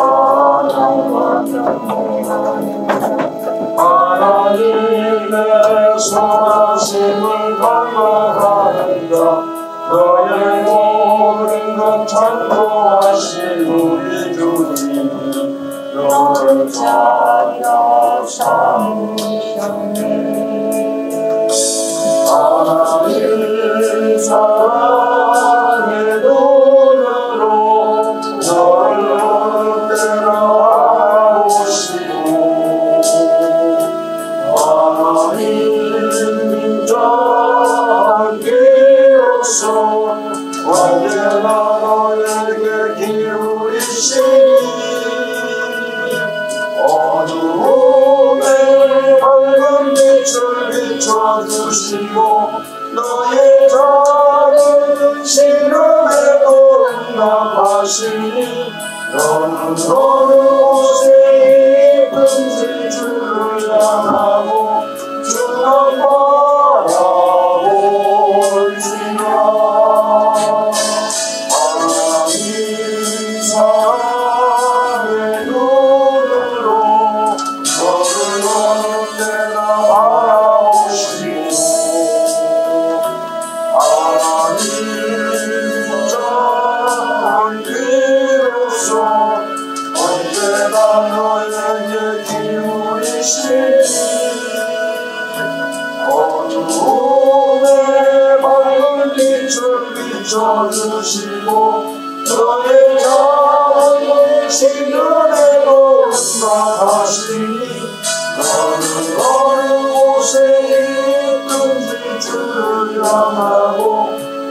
사랑과 하나님의 선하심을 간구하는 자 너의 모든 것 창조하신 우리 주님 너를 찬양 삼으셨네. 하나님 사랑의 눈으로 너를 어느 때나 보시고 하나님 자기로서 언제나 너에게 기울이시니 어두움에 밝은 빛을 비춰주시고 너의 작은 시름에도 응답하시니 너는 어느 곳에 있든지 주를 향하고 주만 바라볼지라. 하나님 사랑의 눈으로 너를 어느 때나 바라보시고 하나님 자비로서 언제나 너에게 기울이시니 어두움에 밝은 빛을 비춰주시고 너의 작은 시련에도 응답하시니 너는 어느 곳에 있든지 주를 향하고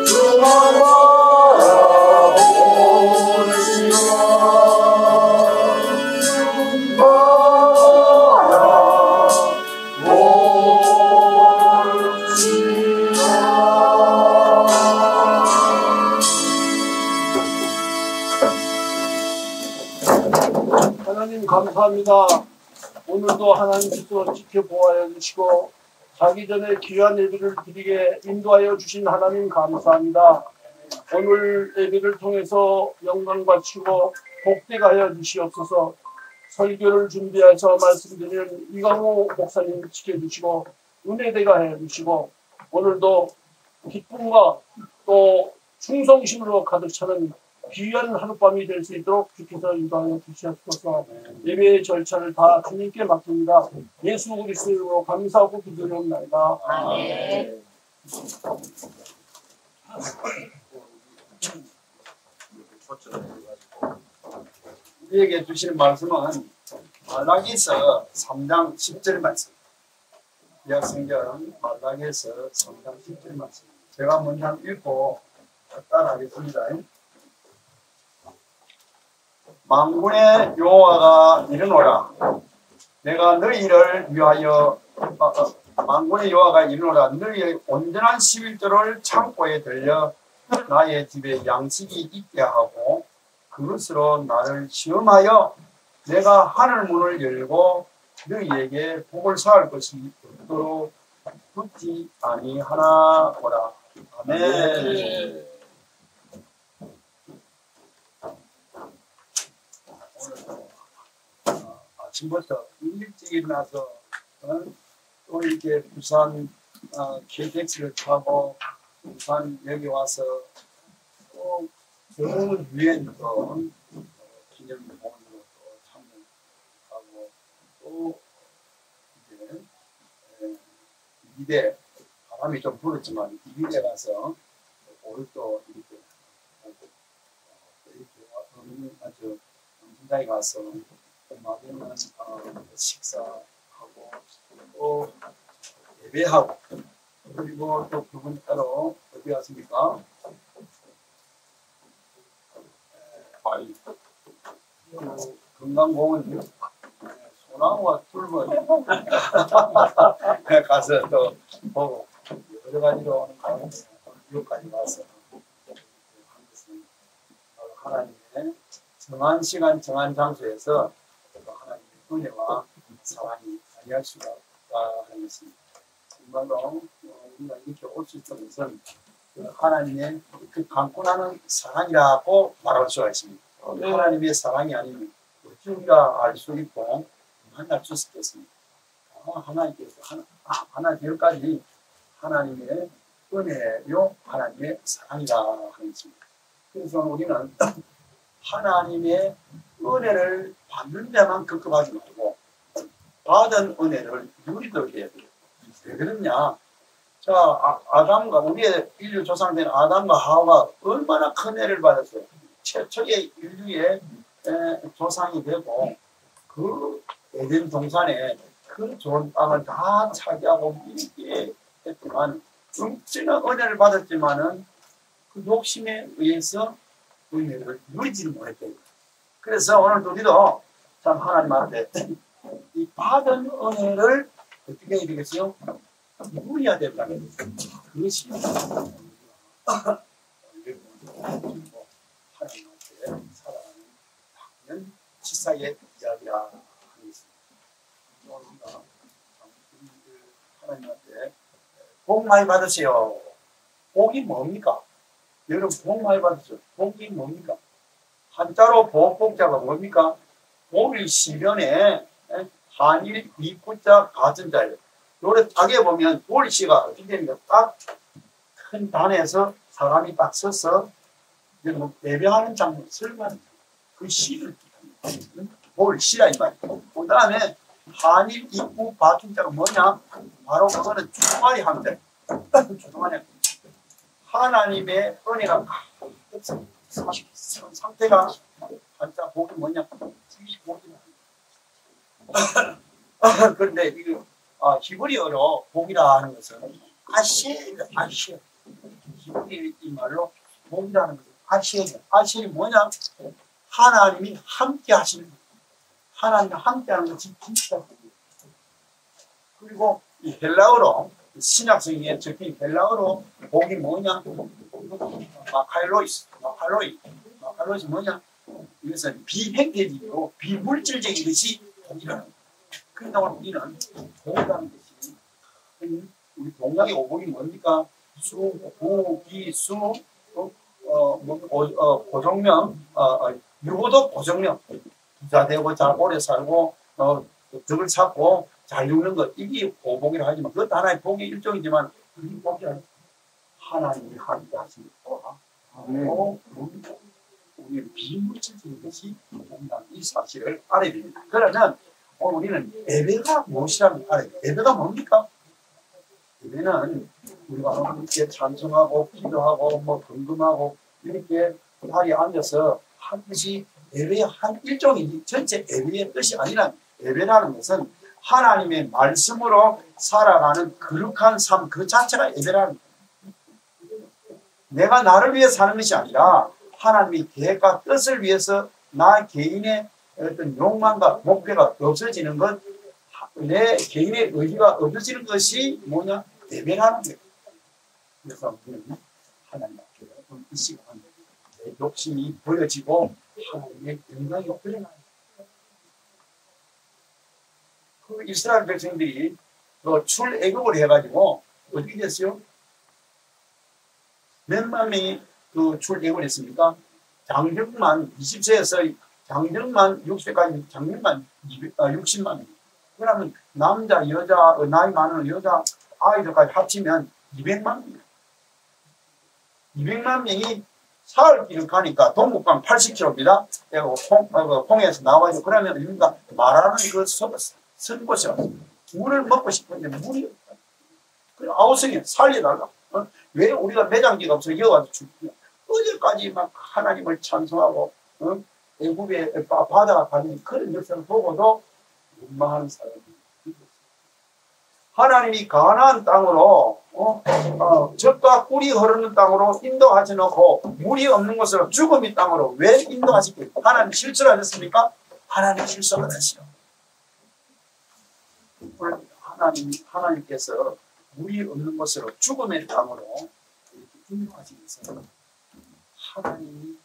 주만 바라보시라. 하나님 감사합니다. 오늘도 하나님께서 지켜보아야 주시고 자기 전에 귀한 예배를 드리게 인도하여 주신 하나님 감사합니다. 오늘 예배를 통해서 영광 바치고 복되게 하여 주시옵소서. 설교를 준비해서 말씀드리는 이강호 목사님 지켜주시고 은혜되게 하여 주시고 오늘도 기쁨과 또 충성심으로 가득 차는 귀한 하룻밤이 될 수 있도록 주께서 인도하여 주시옵소서. 예배의 절차를 다 주님께 맡깁니다. 예수 그리스도로 감사하고 기도드립니다. 아멘. 우리에게 주시는 말씀은 말라기서 3장 10절 말씀. 구약성경 말라기서 3장 10절 말씀. 제가 먼저 읽고 따라하겠습니다. 만군의 여호와가 이르노라. 내가 너희를 위하여 만군의 여호와가 이르노라. 너희의 온전한 11조를 창고에 들려 나의 집에 양식이 있게 하고 그것으로 나를 시험하여 내가 하늘 문을 열고 너희에게 복을 쌓을 것이 없도록 붙지 아니하나보라. 아멘. 아침부터 일찍 일어나서 또 이렇게 부산 KTX를 타고 부산 여기 와서 또 좋은 유엔도 기념공원으로 또 참석하고 또 이제 이대 바람이 좀 불었지만 이대 가서 오늘도 이렇게 아주 현장에 가서 맛있는 식사하고 또 예배하고 그리고 또 그분 따로 어디 갔습니까? 건강공원 소나무와 뚫고 가서 또 보고 여러 가지로 여기까지 와서 한 것은 하나님의 정한 시간 정한 장소에서 하나님의 은혜와 사랑이 아니할 수가 없다 하는 것입니다. 정말로 우리가 이렇게 올 수 있던 것은 하나님의 그 강권하는 사랑이라고 말할 수가 있습니다. 하나님의 사랑이 아니면 우리가 알 수 있고 만날 수 있겠습니다. 하나님께서 하나 되기까지 하나님의 은혜요 하나님의 사랑이라 하는 것입니다. 그래서 우리는 하나님의 은혜를 받는 데만 급급하지 말고 받은 은혜를 누리도록 해야 돼요. 왜 그러냐? 자, 아담과 우리의 인류 조상된 아담과 하와가 얼마나 큰 은혜를 받았어요. 최초의 인류의 조상이 되고 그 에덴 동산에 그 좋은 땅을 다 차지하고 이렇게 했지만 엄청난 은혜를 받았지만은 그 욕심에 의해서 은혜를 누리지를 못했대요. 그래서 오늘도 우리도 참 하나님 앞에 이 받은 은혜를 어떻게 해야 되겠어요? 누려야 된다는 그것이 하나님 앞에 살아가는 당연 치사의 이야기라 하는 것입니다. 하나님 앞에 복 많이 받으세요. 복이 뭡니까? 여러분 복 많이 받으세요. 복이 뭡니까? 한자로 복자가 뭡니까? 복일 시변에 한일 이구자 같은 자예요. 요래 딱에 보면 볼시가 어떻게 됩니까? 딱 큰 단에서 사람이 딱 서서 예배하는 장면, 설교하는 장면, 그 시를 뜻합니다. 볼시라 이 말이에요. 그 다음에 한일 이구 같은 자가 뭐냐? 바로 그거는 주동아리 함대. 주동아리 함대. 하나님의 은혜가 상태가 한자 복이 뭐냐? 그런데 이거 히브리어로 복이라 하는 것은 아시에 히브리 이 말로 복이라는 것은 아시에 뭐냐? 하나님이 함께 하시는 것. 하나님과 함께 하는 것이 진짜 그리고 이 헬라어로 신약성경에 적힌 헬라어로 복이 뭐냐? 마카일로이스 뭐냐? 이것은 비행태적이고 비물질적인 것이 복이라는 거예요. 그러니까 우리는 복이라는 것이 우리 동양의 오복이 뭡니까? 수, 구, 기, 수, 고정명, 유보도 고정명. 부자 되고 잘 오래 살고 덕을 찾고 잘 죽는 것 이게 오복이라 하지만 그것도 하나의 복의 일종이지만 그게 복이 아니라 하나님이 함께 하시니까 우리 비물질적인 것이 복이라는 이 사실을 알아야 됩니다. 그러면 우리는 예배가 무엇이라는 걸 알아야 돼요. 예배가 뭡니까? 예배는 우리가 이렇게 찬송하고 기도하고 금금하고 이렇게 자리에 앉아서 한 것이 예배의 한 일종이지 전체 예배의 뜻이 아니라 예배라는 것은 하나님의 말씀으로 살아가는 거룩한 삶 그 자체가 예배라는 거예요. 내가 나를 위해 사는 것이 아니라 하나님의 계획과 뜻을 위해서 나 개인의 어떤 욕망과 목표가 없어지는 것, 내 개인의 의지가 없어지는 것이 뭐냐? 예배라는 거예요. 그래서 우리는 하나님 앞에 이 시간 내 욕심이 보여지고 하나님의 영광이 드러나요. 그 이스라엘 백성들이 출애굽을 해가지고 어떻게 됐어요? 몇만 명이 그 출애굽을 했습니까? 장정만 20세에서 장정만 60세까지 장정만 60만 명. 그러면 남자, 여자, 나이 많은 여자 아이들까지 합치면 200만 명. 200만 명이 사흘 길을 가니까 동북방 80km입니다. 홍해에서 나와가지고 그러면 우리가 말하는 그 선 곳에 왔어요. 물을 먹고 싶은데 물이 없다. 그래 아우성이 살려달라. 왜 우리가 매장지가 없어 여와서 죽냐. 어제까지 막 하나님을 찬송하고 애굽의 바다가 가는 그런 역사를 보고도 원망하는 사람이 하나님이 가나안 땅으로 젖과 꿀이 흐르는 땅으로 인도하지 놓고 물이 없는 곳으로 죽음의 땅으로 왜 인도하시겠어요? 하나님 실수를 하셨습니까? 하나님 실수를 하시오. 하나님께서 물이 없는 곳으로 죽음의 땅으로 이렇게 인도하시면서 하나님이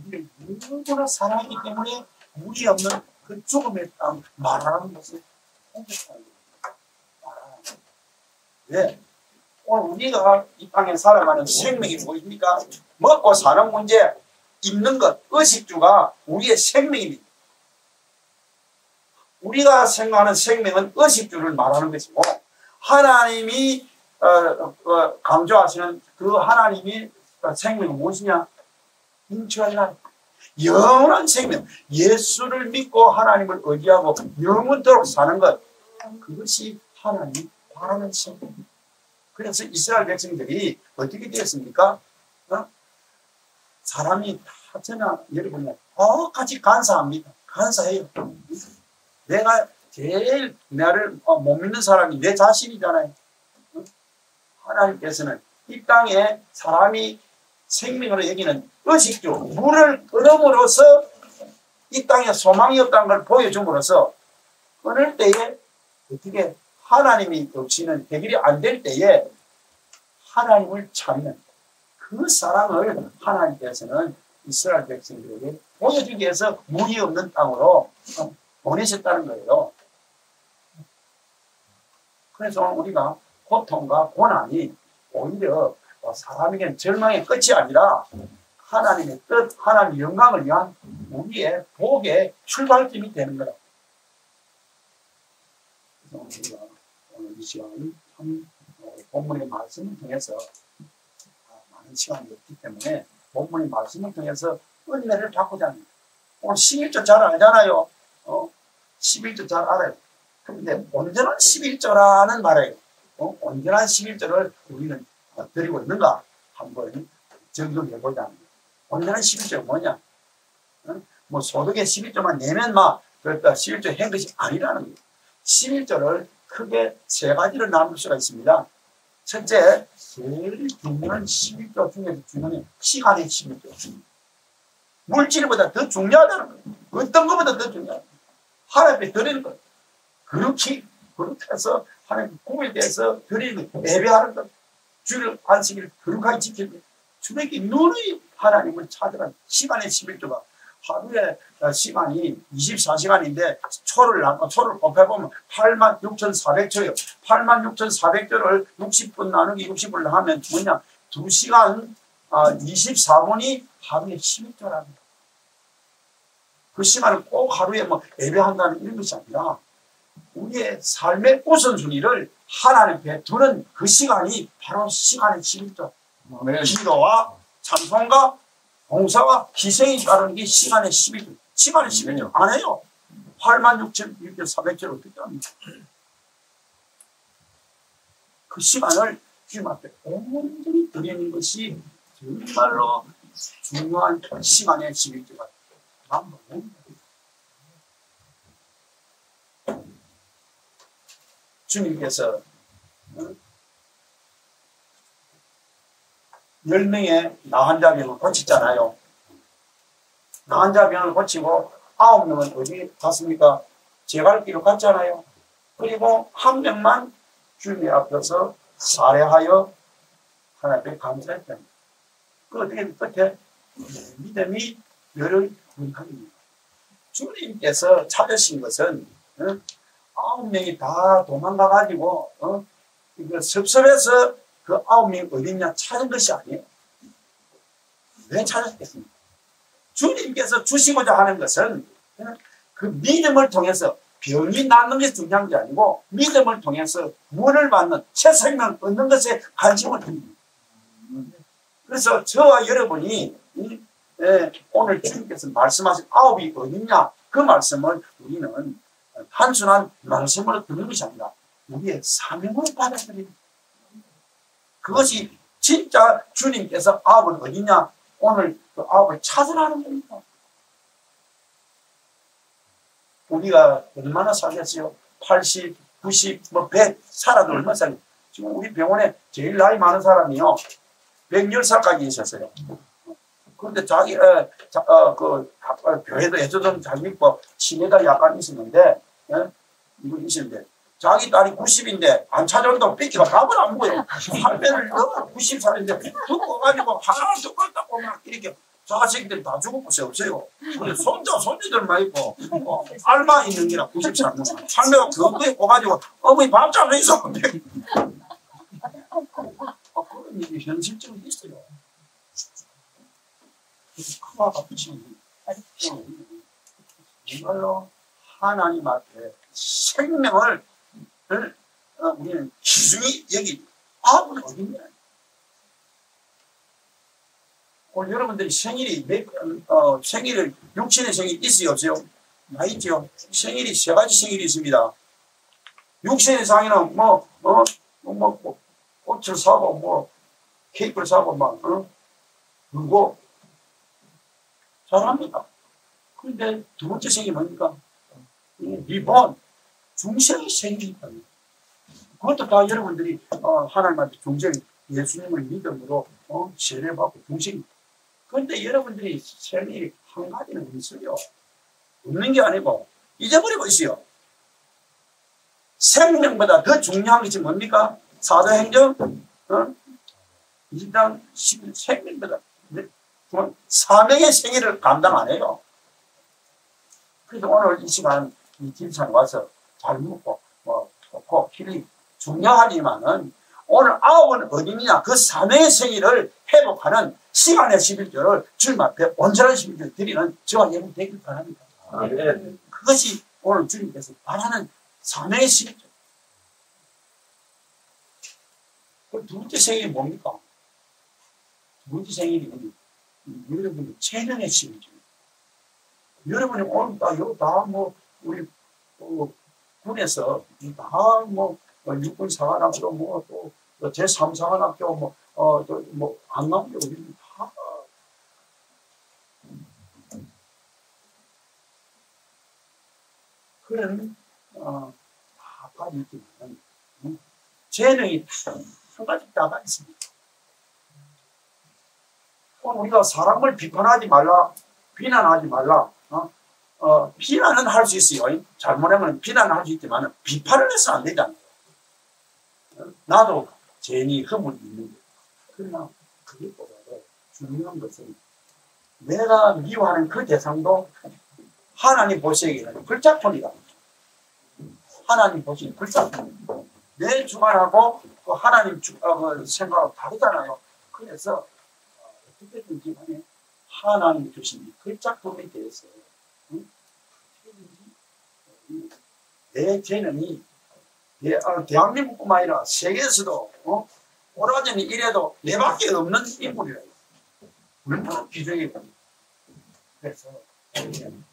우리를 너무나 사랑하기 때문에 물이 없는 그 죽음의 땅 말하는 것을 공격하는 거예요. 왜? 오늘 우리가 이 땅에 살아가는 생명이 무엇입니까? 먹고 사는 문제, 입는 것, 의식주가 우리의 생명입니다. 우리가 생각하는 생명은 의식주를 말하는 것이고 하나님이 강조하시는 그 하나님이 생명은 무엇이냐? 인천이라 영원한 생명, 예수를 믿고 하나님을 의지하고 영원토록 사는 것, 그것이 하나님이 바라는 생명. 그래서 이스라엘 백성들이 어떻게 되었습니까? 사람이 다 저나 여러분이 같이 간사합니다. 간사해요. 내가 제일 나를 못 믿는 사람이 내 자신이잖아요. 하나님께서는 이 땅에 사람이 생명으로 여기는 의식주, 물을 끊음으로써 이 땅에 소망이 없다는 걸 보여줌으로써 끊을 때에 어떻게 하나님이 없이는 해결이 안 될 때에 하나님을 찾는 그 사랑을 하나님께서는 이스라엘 백성들에게 보여주기 위해서 물이 없는 땅으로 보내셨다는 거예요. 그래서 우리가 고통과 고난이 오히려 사람에게는 절망의 끝이 아니라 하나님의 뜻, 하나님의 영광을 위한 우리의 복의 출발점이 되는 거라. 그래서 우리가 오늘 이 시간은 참 본문의 말씀을 통해서 많은 시간이 없기 때문에 본문의 말씀을 통해서 은혜를 받고자 합니다. 오늘 11조 잘 알잖아요. 11조 잘 알아요. 그런데 온전한 11조라는 말이에요. 온전한 11조를 우리는 드리고 있는가 한번 점검해보자 합니다. 온전한 11조가 뭐냐? 뭐 소득의 11조만 내면 그러니까 11조 한 것이 아니라는 거예요. 11조를 크게 세 가지로 나눌 수가 있습니다. 첫째, 제일 중요한 11조 중에서 중요한 시간의 11조. 물질보다 더 중요하다는 거예요. 어떤 것보다 더 중요하다. 하나님 앞에 드리는 거예요. 그렇게 해서 하나님 꿈에 대해서 드리는 것, 예배하는 것, 주를 안식일을 거룩하게 지키는 것, 주에게 눈이 하나님을 찾으라는 시간의 11조가 하루에 시간이 24시간인데 초를 곱해보면 86,400초예요. 86,400초를 60분 나누기 60분을 하면 뭐냐? 2시간 24분이 하루에 11조랍니다. 그 시간을 꼭 하루에 예배한다는 이런 것이 아니라 우리의 삶의 우선순위를 하나님 앞에 두는 그 시간이 바로 시간의 11조. 기도와 찬송과 봉사와 희생이 따르는 게 시간의 11조. 시간의 11조 안 해요. 86,400조를 어떻게 합니까? 그 시간을 주님 앞에 온전히 드리는 것이 정말로 중요한 시간의 11조가 주님께서 10명의 나환자병을 고쳤잖아요. 나환자병을 고치고 9명은 어디 갔습니까? 제갈 길로 갔잖아요. 그리고 1명만 주님 앞에서 살해하여 하나님께 감사했다. 그 어떻게 끝에 믿음이 너를 구원합니다. 주님께서 찾으신 것은 9명이 다 도망가가지고 이거 섭섭해서 그 9명이 어딨냐 찾은 것이 아니에요. 왜 찾았겠습니까? 주님께서 주시고자 하는 것은 그 믿음을 통해서 병이 낫는 것이 중요한 게 아니고 믿음을 통해서 구원을 받는 새 생명을 얻는 것에 관심을 둡니다. 그래서 저와 여러분이 오늘 주님께서 말씀하신 9이 어딨냐 그 말씀을 우리는 단순한 말씀으로 듣는 것이 아니라 우리의 사명으로 받아들입니다. 그것이 진짜 주님께서 9은 어딨냐 오늘 그 9을 찾으라는 겁니다. 우리가 얼마나 살겠어요? 80, 90, 100 살아도 얼마나 살겠어요? 지금 우리 병원에 제일 나이 많은 사람이요 110살까지 있었어요. 그런데 자기 교회도 예수좀 잘 믿고 치매가 약간 있었는데 이거 있었는데 자기 딸이 90인데 안 찾아온다고 뺏기가 밥을 안 먹어요. 할매를 90살인데 듣고 가지고 하나를 듣고 있다고 막 이렇게 자식들 다 죽을 곳이 없어요. 근데 손주들만 있고 알마 있는 게라 90살 할매가 그거에 꿔가지고 어머니 밥 좀 해줘. 그런 일이 현실적으로 있어요. 크마가 붙이는 정말로 하나님 앞에 생명을 우리는 기준이 여기 아무리 어딨냐. 오늘 여러분들이 생일이 생일을 육신의 생일 있어요 없어요? 다 있죠. 생일이 3가지 생일이 있습니다. 육신의 상에는 꽃을 사고 케이크를 사고 그리고 잘합니다. 그런데 두 번째 생일이 뭡니까? 리본 중생의 생일이다. 그것도 다 여러분들이 하나님한테 중생 예수님을 믿음으로 세례받고 중생. 그런데 여러분들이 생일이 한 가지는 있어요. 없는 게 아니고 잊어버리고 있어요. 생명보다 더 중요한 것이 뭡니까? 사도행전 20장 11 생명보다 사명의 생일을 감당 안 해요. 그래서 오늘 이 시간 이 집산 와서 잘 먹고 좋고 길이 중요하지만은 오늘 9은 어디냐? 그 사명의 생일을 회복하는 시간의 11조를 주님 앞에 온전한 11조를 드리는 저와 여러분 되길 바랍니다. 네. 그것이 오늘 주님께서 바라는 사명의 11조. 그 두 번째 생일이 뭡니까? 두 번째 생일이 여러분의 재능의 11조. 여러분이 오늘 우리 군에서 육군 사관학교 또 제3 사관학교 안 나온 게 어디 다 그런 다까지 있지만 재능이 한 가지 다가 있습니다. 우리가 사람을 비판하지 말라, 비난하지 말라. 비난은 할 수 있어요. 잘못하면 비난을 할 수 있지만 비판을 해서 안 되잖아요. 나도 죄니 허물이 있는데. 그러나 그것보다도 중요한 것은 내가 미워하는 그 대상도 하나님 보시기에는 불작품이다. 하나님 보시기에는 불작품입니다. 내 주관하고 그 하나님 생각하고 다르잖아요. 그래서 어떻게든지 간에 하나님 주신 그 작품에 대해서 내 재능이 대한민국뿐만 아니라 세계에서도 오라전이 이래도 내밖에 없는 인물이라. 얼마나 기적이고. 그래서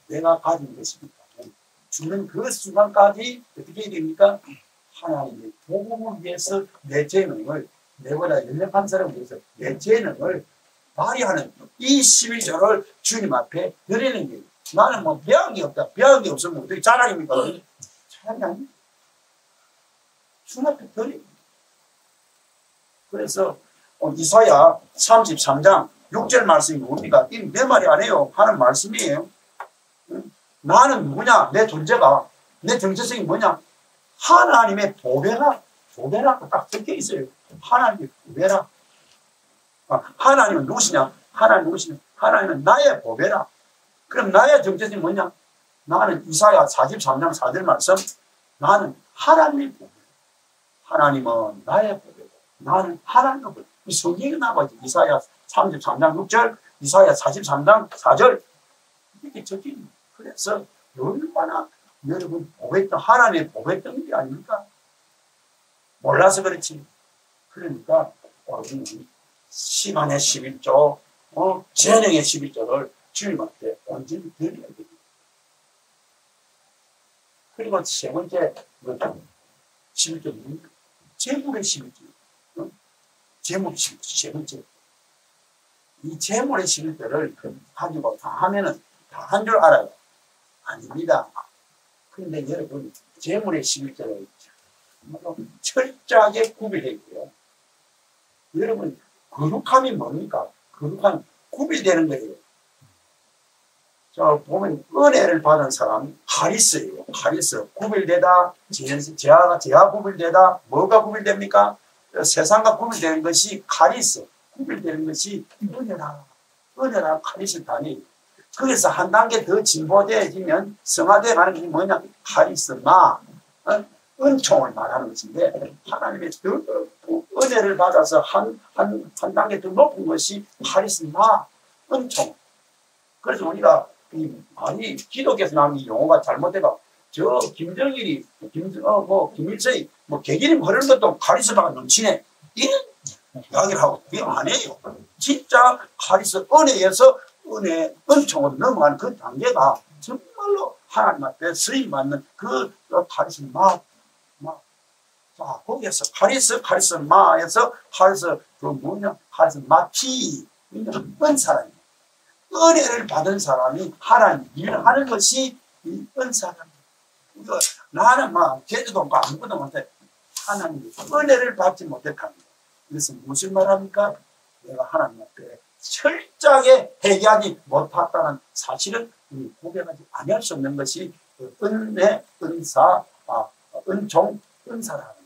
내가 가진 것입니다. 죽는 그 순간까지 어떻게 해야 됩니까? 하나님의 복음을 위해서 내 재능을, 내보다 연약한 사람을 위해서 내 재능을 발휘하는 이 11조를 주님 앞에 드리는 거예요. 나는 배운 게 없다. 배운 게 없으면 어떻게 자랑입니까? 자랑이 아닙니다. 주님 앞에 드립니다. 그래서 이사야 33장 6절 말씀이 뭡니까? 이 내 말이 아니에요. 하는 말씀이에요. 나는 누구냐? 내 존재가, 내 정체성이 뭐냐? 하나님의 보배라고 딱 적혀 있어요. 하나님의 보배라. 하나님은 누구시냐? 하나님 누구시냐? 하나님은 나의 보배라. 그럼 나의 정체성이 뭐냐? 나는 이사야 43장 4절 말씀, 나는 하나님의 보배. 하나님은 나의 보배고, 나는 하나님의 보배. 이 성경에 나와 있죠. 이사야 33장 6절, 이사야 43장 4절. 이렇게 적혀 있는 거예요. 그래서 얼마나 여러분 보배던, 하나님의 보배던 게 아닙니까? 몰라서 그렇지. 그러니까 우리는 시간의 11조, 재능의 11조를 주님 앞에 온전히 드려야 됩니다. 그리고 세 번째 11조는 재물의 11조. 재물의 11조, 세 번째. 이 재물의 11조를 가지고 다 하면은 다 한 줄 알아요. 아닙니다. 그런데 여러분, 재물의 11조를 철저하게 구별했고요. 여러분, 거룩함이 뭡니까? 거룩함 구별되는 거예요. 자, 보면 은혜를 받은 사람 카리스예요. 카리스. 구별되다, 제가 구별되다, 뭐가 구별됩니까? 세상과 구별되는 것이 카리스. 구별되는 것이 은혜라 카리스 단위. 거기서 한 단계 더 진보되어지면 성화되어 가는 것이 뭐냐? 카리스마. 은총을 말하는 것인데, 하나님의 은혜를 받아서 한 단계 더 높은 것이 카리스마, 은총. 그래서 우리가 이 많이 기독교에서 나온 이 용어가 잘못되고 저 김정일이, 김일성이, 개기름 흐르는 것도 카리스마가 넘치네. 이런 이야기를 하고, 그게 아니에요. 진짜 카리스마, 은혜에서 은총으로 넘어가는 그 단계가 정말로 하나님 앞에 쓰임받는 그 카리스마. 자, 거기에서 카리스마에서 카리스마티, 은사람이에요. 은혜를 받은 사람이 하나님 일을 하는 것이 이 은사랍니다. 나는 제주도가 아무것도 못해. 하나님 은혜를 받지 못했답니다. 그래서 무슨 말합니까? 내가 하나님 앞에 철저하게 회개하지 못했다는 사실은 고백하지 아니할 수 없는 것이 은혜, 은사, 은총, 은사라는.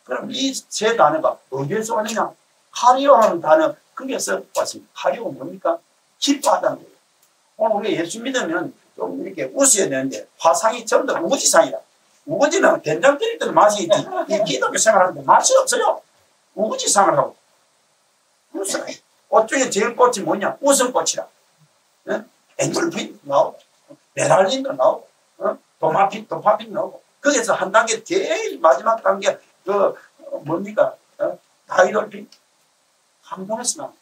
그럼 이 세 단어가 어디에서 왔느냐? 카리오라는 단어 거기에서 왔습니다. 카리오는 뭡니까? 기뻐하다는 거예요. 오늘 우리 예수 믿으면 좀 이렇게 웃어야 되는데 화상이 전부 다 우거지상이라. 우거지는 된장 끓일 때는 맛이 있지. 이 기독교 생활하는데 맛이 없어요. 우거지상을 하고. 웃어요. 꽃 중에 제일 꽃이 뭐냐? 웃음꽃이라. 앵글핀 나오고, 메랄린도 나오고, 도마핀 나오고. 거기서 한 단계 제일 마지막 단계, 뭡니까? 다이돌핀. 감동했으나.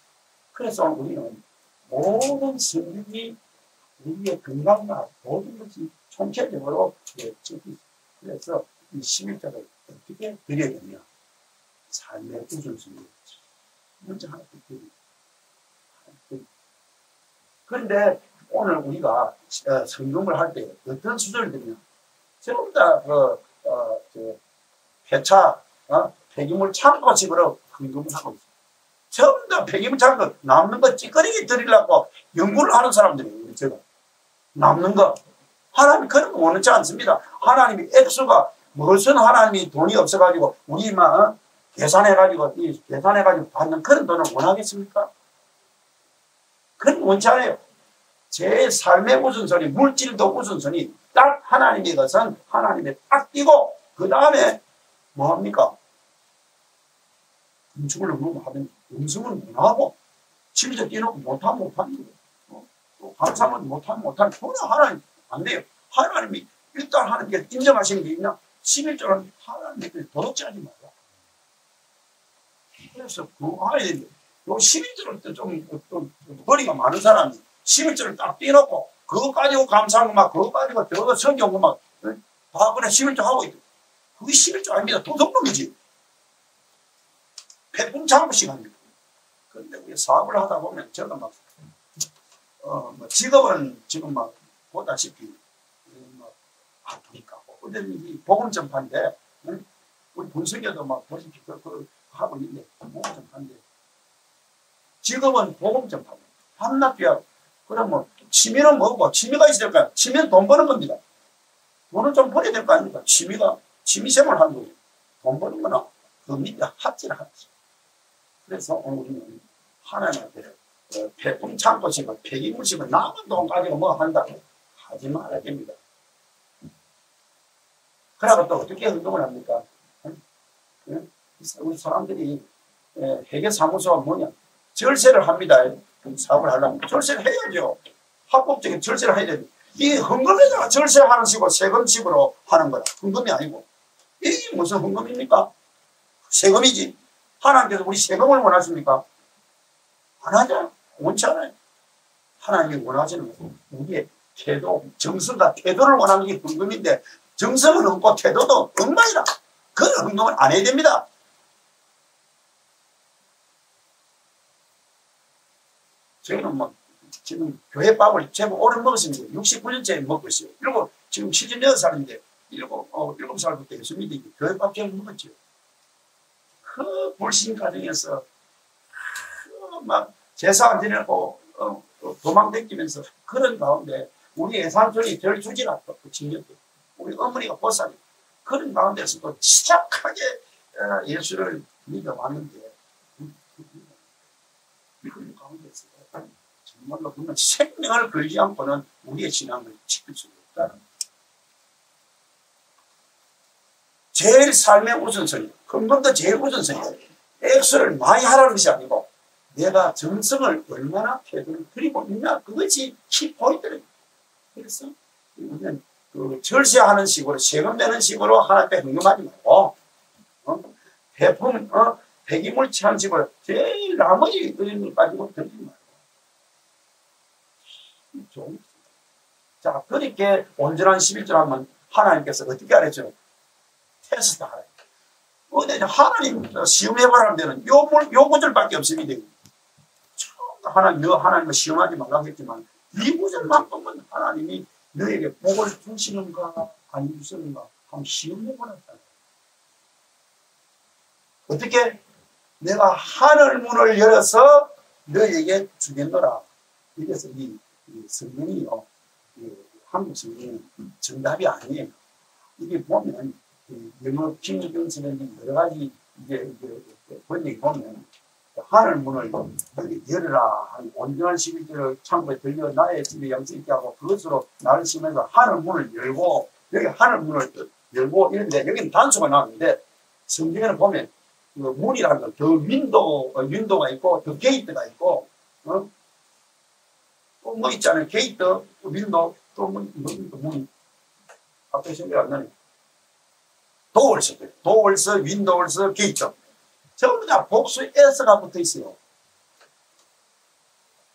그래서 우리는 모든 성경이 우리의 건강과 모든 것이 총체적으로 그래서 이 11절을 어떻게 드려야 되냐. 삶의 우선순위. 먼저 하나 드립니다. 그런데 오늘 우리가 성금을 할 때 어떤 수준을 드리냐. 전부 다 폐차, 폐기물 창고식으로 헌금을 하고 있어요. 전부 다 폐기물 창고 남는 거 찌꺼리게 드리려고 연구를 하는 사람들이에요. 제가 남는 거. 하나님 그런 거 원하지 않습니다. 하나님이 액수가 무슨 하나님이 돈이 없어가지고 우리만 계산해가지고 받는 그런 돈을 원하겠습니까? 그런 원치 않아요. 제 삶의 우선순위, 물질도 우선순위, 딱 하나님의 것은 하나님에 딱 띄고, 그 다음에 뭐합니까? 음식을 하면 음식을 못하고, 집에서 띄놓고 못하는 거예요. 또 감사하면 못하는 전혀 하나님 안 돼요. 하나님이 일단 하는 게 인정하시는 게 있냐? 11조는 하나님께 도덕질하지 말라. 그래서 그 아이들이 요 11조를 좀 머리가 많은 사람이 11조를 딱 띄놓고 그거 가지고 감사하고 막 그거 가지고 저 성경 막 다 그래 11조 하고 있고 그게 11조 아닙니다. 도덕놈이지. 폐품창고 시간입니다. 그런데 우리 사업을 하다 보면 제가 막 직업은 지금 막 보다시피 막 아프니까 어쨌든 복음 전파인데 우리 분석에도 막 보시피 그 하고 있는데 복음 전파인데 직업은 복음 전파입니다. 밤낮 비하고 그러면 취미는 뭐고 취미가 있어야 될까요? 취미는 돈 버는 겁니다. 돈을 좀 벌어야 될 거 아닙니까? 취미생활 하는 거예요. 돈 버는 거나 그 밑에 합치를 하지. 그래서 오늘은 하나님 앞에 폐품 창고식을 폐기물식을 남은 돈 가지고 뭐 한다고 하지 말아야 됩니다. 그러고 또 어떻게 행동을 합니까? 우리 사람들이 회계사무소가 뭐냐? 절세를 합니다. 사업을 하려면 절세를 해야죠. 합법적인 절세를 해야 돼요. 이 헌금에다가 절세하는 식으로 세금식으로 하는 거다. 헌금이 아니고. 이게 무슨 헌금입니까? 세금이지. 하나님께서 우리 세금을 원하십니까? 안 하죠. 원치 않아요. 하나님이 원하시는 것은 우리의 태도, 정성과 태도를 원하는 게 헌금인데 정성은 없고 태도도 엉망이라. 그런 헌금을 안 해야 됩니다. 저희는 뭐 지금 교회 밥을 제법 오래 먹었습니다. 69년째 먹고 있어요. 지금 76살인데 7살부터 예수 믿으니 교회 밥 제법 먹었죠. 그 불신 가정에서 막 제사 안 지내고 도망다니면서 그런 가운데 우리 예산촌이 절 주지라 또 징겼고 우리 어머니가 보살이 그런 가운데서도 시작하게 예수를 믿어왔는데 그런 가운데서 정말로 그러면 생명을 걸지 않고는 우리의 신앙을 지킬 수 없다는 제일 삶의 우선순위, 헌금도 제일 우선순위예요. 액수를 많이 하라는 것이 아니고 내가 정성을 얼마나 태도를 드리고 있냐 그것이 키포인트예요. 그래서 우리는 그 절세하는 식으로 세금 내는 식으로 하나님께 헌금하지 말고 폐기물 취한 식으로 제일 나머지 의미 가지고 드리지 말고 좀. 자, 그렇게 온전한 11절 하면 하나님께서 어떻게 하랬죠? 테스트 하라. 근데 하나님 시험해보라는 데는 요 구절밖에 없습니다. 하나님, 너 하나님을 시험하지 말라고 했지만 이 구절만큼은 하나님이 너에게 복을 주시는가 안 주시는가 한번 시험해보았다. 어떻게? 내가 하늘 문을 열어서 너에게 주겠노라. 이래서 이 성경이요, 한국 성경은 정답이 아니에요. 이게 보면 영어 킹정스는 여러 가지 이제 번역이 보면 하늘 문을 열어라 한 온전한 11절을 창고에 들려 나의 집에 양식 있게 하고 그것으로 나를 심해서 하늘 문을 열고 여기 하늘 문을 열고 이런데 여기는 단수가 나오는데 성경에는 보면 그 문이라는 건 더 윈도가 있고 더 게이트가 있고 또 뭐 있잖아요. 게이트, 윈도우, 또 문 앞에 생각이 안 나네. 도어스, 윈도우스, 게이트. 전부 다 복수 S가 붙어 있어요.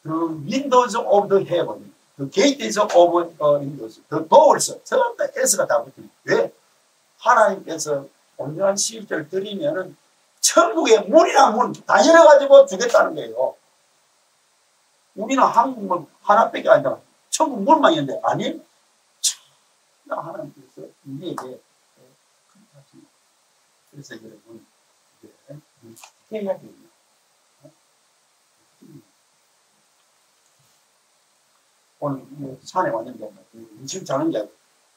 그 Windows of the Heaven, 그 Gates of Windows, 그 Doors, 전부 다 S가 다 붙어 있어요. 왜? 하나님께서 온전한 11절을 드리면은 천국의 문이란 문 다 열어가지고 주겠다는 거예요. 우리는 한국 문 하나밖에 아니라 천국 문만 있는데 아니에요. 하나님께서 우리에게 그래서 여러분 해야 됩니다. 오늘 산에 왔는데 음식 자는 게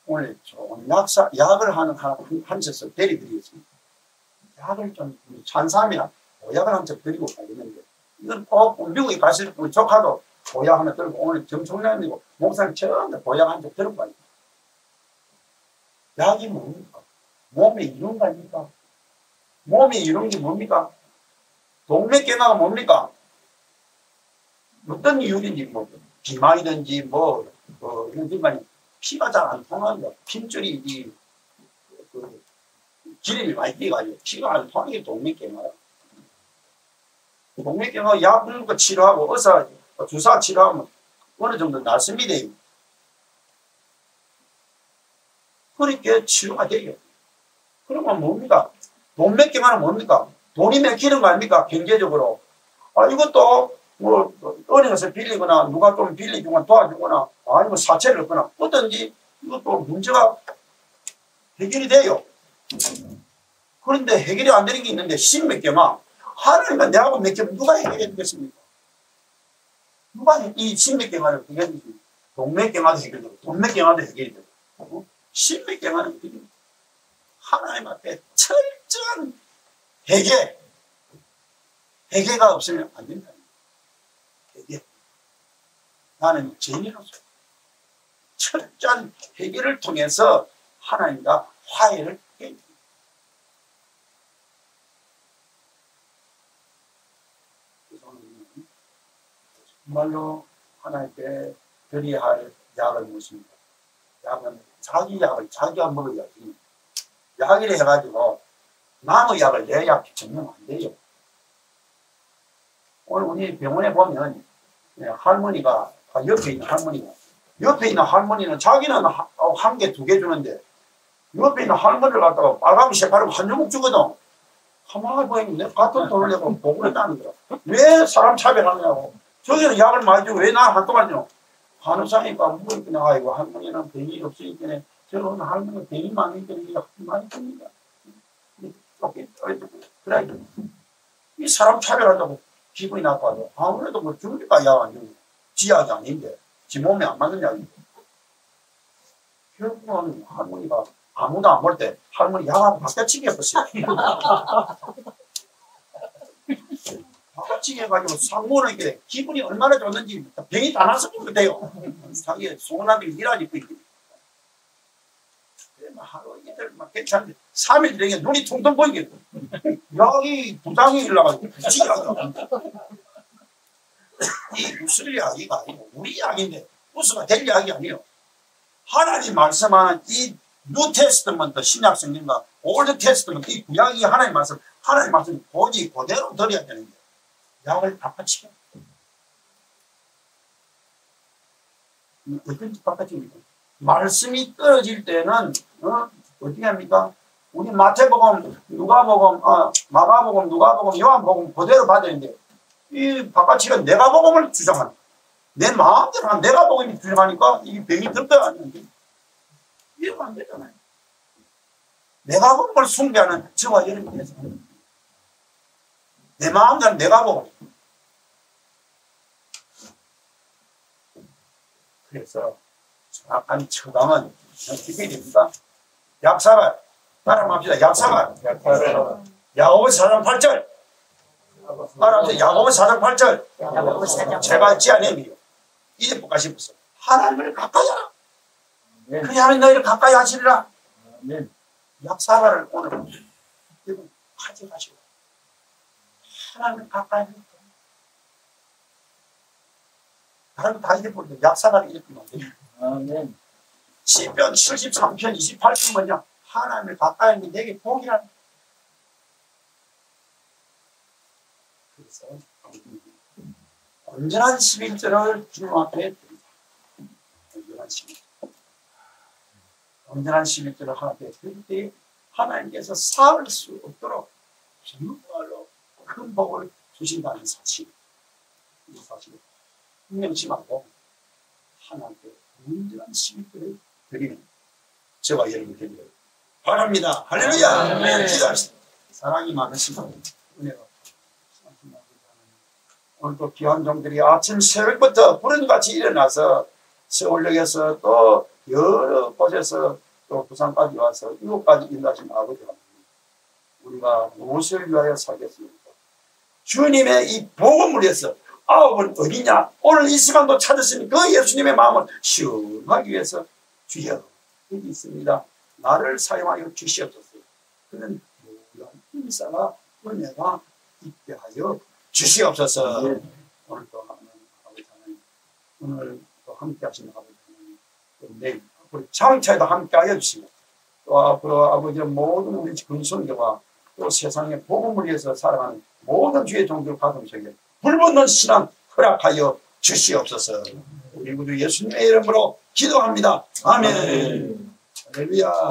오늘 좀 약을 한 젖을 데려드리겠습니다. 약을 좀 찬삼이나 보약을 한 젖 드리고 가겠는데 이건 꼭 미국에 가실 우리 조카도 보약 하나 들고 오늘 정청년이고 목사님 처음에 보약 한 젖 들고 가요. 약이 뭡니까? 몸에 이룬 거 아닙니까? 몸이 이룬 게 뭡니까? 동맥경화가 뭡니까? 어떤 이유인지 뭐 비만이든지 이런 피가 잘 안 통하는 핀줄이 기름이 많이 뛰어가지고 피가 안 통하는 게 동맥경화야. 동맥경화 약 먹는 거 치료하고 의사 주사 치료하면 어느 정도 낫습니다. 그렇게 치료가 돼요. 그러면 뭡니까? 동맥경화는 뭡니까? 돈이 맥히는 거 아닙니까? 경제적으로. 이것도 뭐 은행에서 빌리거나 누가 좀 빌리주거나 도와주거나 아니면 사채를 얻거나 어떤지 이것도 문제가 해결이 돼요. 그런데 해결이 안 되는 게 있는데 신맥경화. 하나님과 내하고 맥히면 누가 해결해 주겠습니까? 누가 이 신맥경화를 해결해 주겠습니까? 동맥경화도 해결되고 동맥경화도 해결이 되고 신맥경화는 어떻게 됩니까? 하나님 앞에 철저한 회개가 없으면 안 된다. 회개. 나는 죄인으로서 철저한 회개를 통해서 하나님과 화해를 해야 됩니다. 그래서 정말로 하나님께 드려야 할 약을 묻습니다. 약은 자기 약을 자기가 먹어야지. 약이라 해가지고 남의 약을 내 약 정면 안 돼요. 오늘 우리 병원에 보면 할머니가 옆에 있는 할머니는 자기는 한 개, 두 개 주는데 옆에 있는 할머니를 갖다가 빨간 새파랗고 한 조각 주거든. 가만히 보이면 같은 돈을 내고 복을 했다는 거야. 왜 사람 차별하냐고. 저기는 약을 많이 주고 왜 나 한동안 줘. 간호사니까 그냥 아이고 할머니는 병이 없으니까 저런 할머니는 병이 많으니까 많이 줍니다. 그래 이 사람 차별한다고 기분이 나빠도 아무래도 뭐 주니까 약 안 주고 지 약이 아닌데 지 몸에 안 맞는 약인데 결국은 할머니가 아무도 안 볼 때 할머니 약하고 바꿔치기 해봤어요. 바꿔치기 해가지고 상무는 이게 기분이 얼마나 좋는지 병이 다 나서 그래요. 자기 소원하게 일하지 하루 이틀 막 괜찮은데 3일 되게 눈이 퉁퉁 보이게 약이 부당이 일어나가지고 이 무술 약이가 아니고 우리 약인데 무수가 될 약이 아니에요. 하나님 말씀하는 이 뉴 테스트먼트 신약 성경과 올드 테스트먼트 이 구약이 하나님 말씀 도저히 그대로 드려야 되는데 약을 바꿔치겨. 어떤지 바꿔치깁니다. 말씀이 떨어질 때는 어떻게 합니까? 우리 마태복음, 누가복음, 마가복음, 누가복음, 요한복음 그대로 받아야 되는데 이 바깥치가 내가 복음을 주장하는 내 마음대로 한 내가 복음이 주장하니까 이게 병이 들 거야 아닌데 이해가 안 되잖아요. 내가 복음을 숭배하는 저와 여러분이 돼서 내 마음대로 내가 복음. 그래서 정확한 처방은 어떻게 됩니까? 약사발 따라합시다. 약사발 야고보서 4장 8절 따라합시다. 야고보서 4장 8절 제가 지어내미요 이제 뭐가 싶었어. 하나님을 가까이 하라. 그래야 하나님 너희를 가까이 하시리라. 약사발을 오늘 여러분 가져가시고 하나님을 가까이 하라. 다른 거 다 잊어버리고 약사발을 잊어버리면 안 돼요. 시편 73편 28편 뭐냐 하나님을 가까이 하면 내게 복이라. 그래서 온전한 11절을 주님 앞에 드립니다. 온전한 11절을 하나 앞에 드릴 때 하나님께서 쌓을 수 없도록 정말로 큰 복을 주신다는 사실, 이 사실을 분명심하고 하나님께 온전한 11절을 드리는 저와 여러분 되기를 바랍니다. 할렐루야. 기도합시다. 사랑이 많으신 은혜가 오늘도 귀한 종들이 아침 새벽부터 부른같이 일어나서 서울역에서 또 여러 곳에서 또 부산까지 와서 이곳까지 인도하신 아버지 하나님, 우리가 무엇을 위하여 살겠습니까? 주님의 이 복음을 위해서 아홉은 어디냐? 오늘 이 시간도 찾으신 그 예수님의 마음을 시원하기 위해서 주여 여기 있습니다. 나를 사용하여 주시옵소서. 그는 무한 인사가 은혜가 있게 하여 주시옵소서. 오늘 또 아버지 하나님, 오늘 또 함께 하시는 아버지 하나님, 또 내일 앞으로 장차에도 함께 하여 주시고 또 앞으로 아버지의 모든 우리 근손들과 또 세상의 복음을 위해서 살아가는 모든 주의 종들 가슴속에 불붙는 신앙 허락하여 주시옵소서. 우리 모두 예수님의 이름으로 기도합니다. 아멘. 할렐루야.